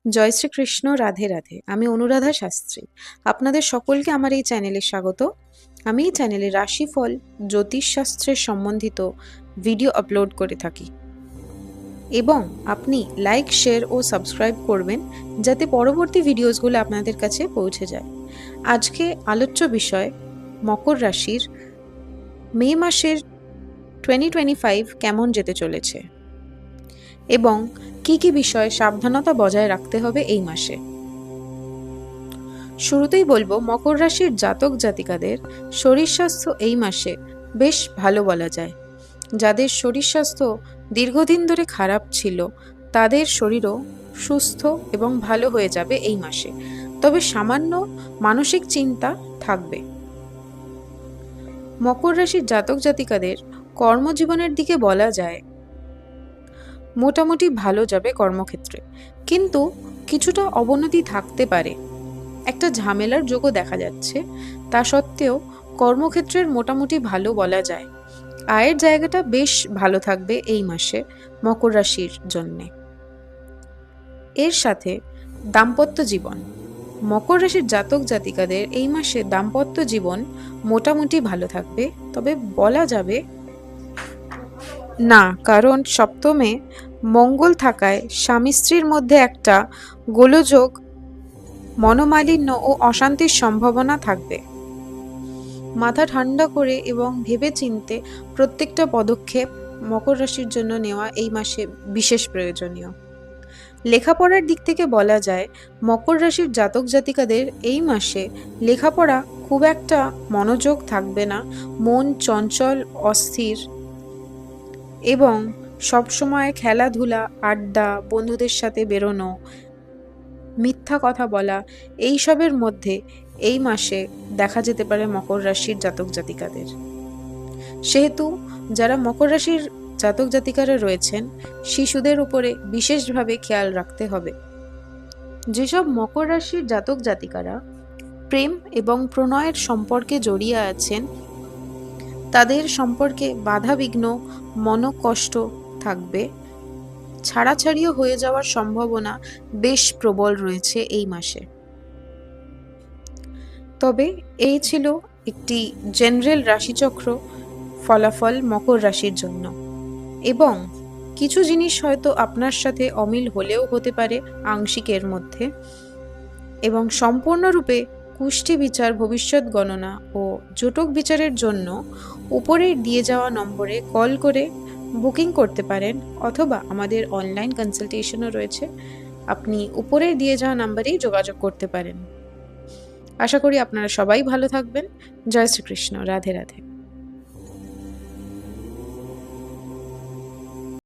জয় শ্রীকৃষ্ণ, রাধে রাধে। আমি অনুরাধা শাস্ত্রী। আপনাদের সকলকে আমার এই চ্যানেলে স্বাগত। আমি এই চ্যানেলে রাশিফল, জ্যোতিষশাস্ত্রের সম্বন্ধিত ভিডিও আপলোড করে থাকি এবং আপনি লাইক, শেয়ার ও সাবস্ক্রাইব করবেন যাতে পরবর্তী ভিডিওসগুলো আপনাদের কাছে পৌঁছে যায়। আজকে আলোচ্য বিষয় মকর রাশির মে মাসের 2025 কেমন যেতে চলেছে এবং কি কি বিষয়ে সাবধানতা বজায় রাখতে হবে এই মাসে। শুরুতেই বলবো, মকর রাশির জাতক জাতিকাদের শরীর স্বাস্থ্য এই মাসে বেশ ভালো বলা যায়। যাদের শরীর স্বাস্থ্য দীর্ঘদিন ধরে খারাপ ছিল তাদের শরীরও সুস্থ এবং ভালো হয়ে যাবে এই মাসে, তবে সামান্য মানসিক চিন্তা থাকবে। মকর রাশির জাতক জাতিকাদের কর্মজীবনের দিকে বলা যায় মোটামুটি ভালো যাবে কর্মক্ষেত্রে, কিন্তু কিছুটা অবনতি থাকতে পারে। একটা ঝামেলার যোগও দেখা যাচ্ছে, তা সত্ত্বেও কর্মক্ষেত্রের মোটামুটি ভালো বলা যায়। আয়ের জায়গাটা বেশ ভালো থাকবে এই মাসে মকর রাশির জন্যে। এর সাথে দাম্পত্য জীবন, মকর রাশির জাতক জাতিকাদের এই মাসে দাম্পত্য জীবন মোটামুটি ভালো থাকবে, তবে বলা যাবে না, কারণ সপ্তমে মঙ্গল থাকায় স্বামী স্ত্রীর মধ্যে একটা গোলযোগ, মনোমালিন্য ও অশান্তির সম্ভাবনা থাকবে। মাথা ঠান্ডা করে এবং ভেবেচিন্তে প্রত্যেকটা পদক্ষেপ মকর রাশির জন্য নেওয়া এই মাসে বিশেষ প্রয়োজনীয়। লেখাপড়ার দিক থেকে বলা যায় মকর রাশির জাতক জাতিকাদের এই মাসে লেখাপড়া খুব একটা মনোযোগ থাকবে না, মন চঞ্চল, অস্থির এবং সবসময় খেলাধুলা, আড্ডা, বন্ধুদের সাথে বেরোনো, মিথ্যা কথা বলা, এইসবের মধ্যে এই মাসে দেখা যেতে পারে মকর রাশির জাতক জাতিকাদের। সেহেতু যারা মকর রাশির জাতক জাতিকারা রয়েছেন, শিশুদের উপরে বিশেষভাবে খেয়াল রাখতে হবে। যেসব মকর রাশির জাতক জাতিকারা প্রেম এবং প্রণয়ের সম্পর্কে জড়িয়ে আছেন, তাদের সম্পর্কে বাধাবিঘ্ন, মনোকষ্ট থাকবে। ছাড়াছাড়িও হয়ে যাওয়ার সম্ভাবনা বেশ প্রবল রয়েছে এই মাসে। তবে এই ছিল একটি জেনারেল রাশিচক্র ফলাফল মকর রাশির জন্য, এবং কিছু জিনিস হয়তো আপনার সাথে অমিল হলেও হতে পারে আংশিকের মধ্যে, এবং সম্পূর্ণরূপে কুষ্টি বিচার, ভবিষ্যৎ গণনা ও জটক বিচারের জন্য উপরের দিয়ে যাওয়া নম্বরে কল করে বুকিং করতে পারেন, অথবা আমাদের অনলাইন কনসালটেশনও রয়েছে। আপনি উপরের দিয়ে যাওয়া নাম্বারেই যোগাযোগ করতে পারেন। আশা করি আপনারা সবাই ভালো থাকবেন। জয় শ্রীকৃষ্ণ, রাধে রাধে।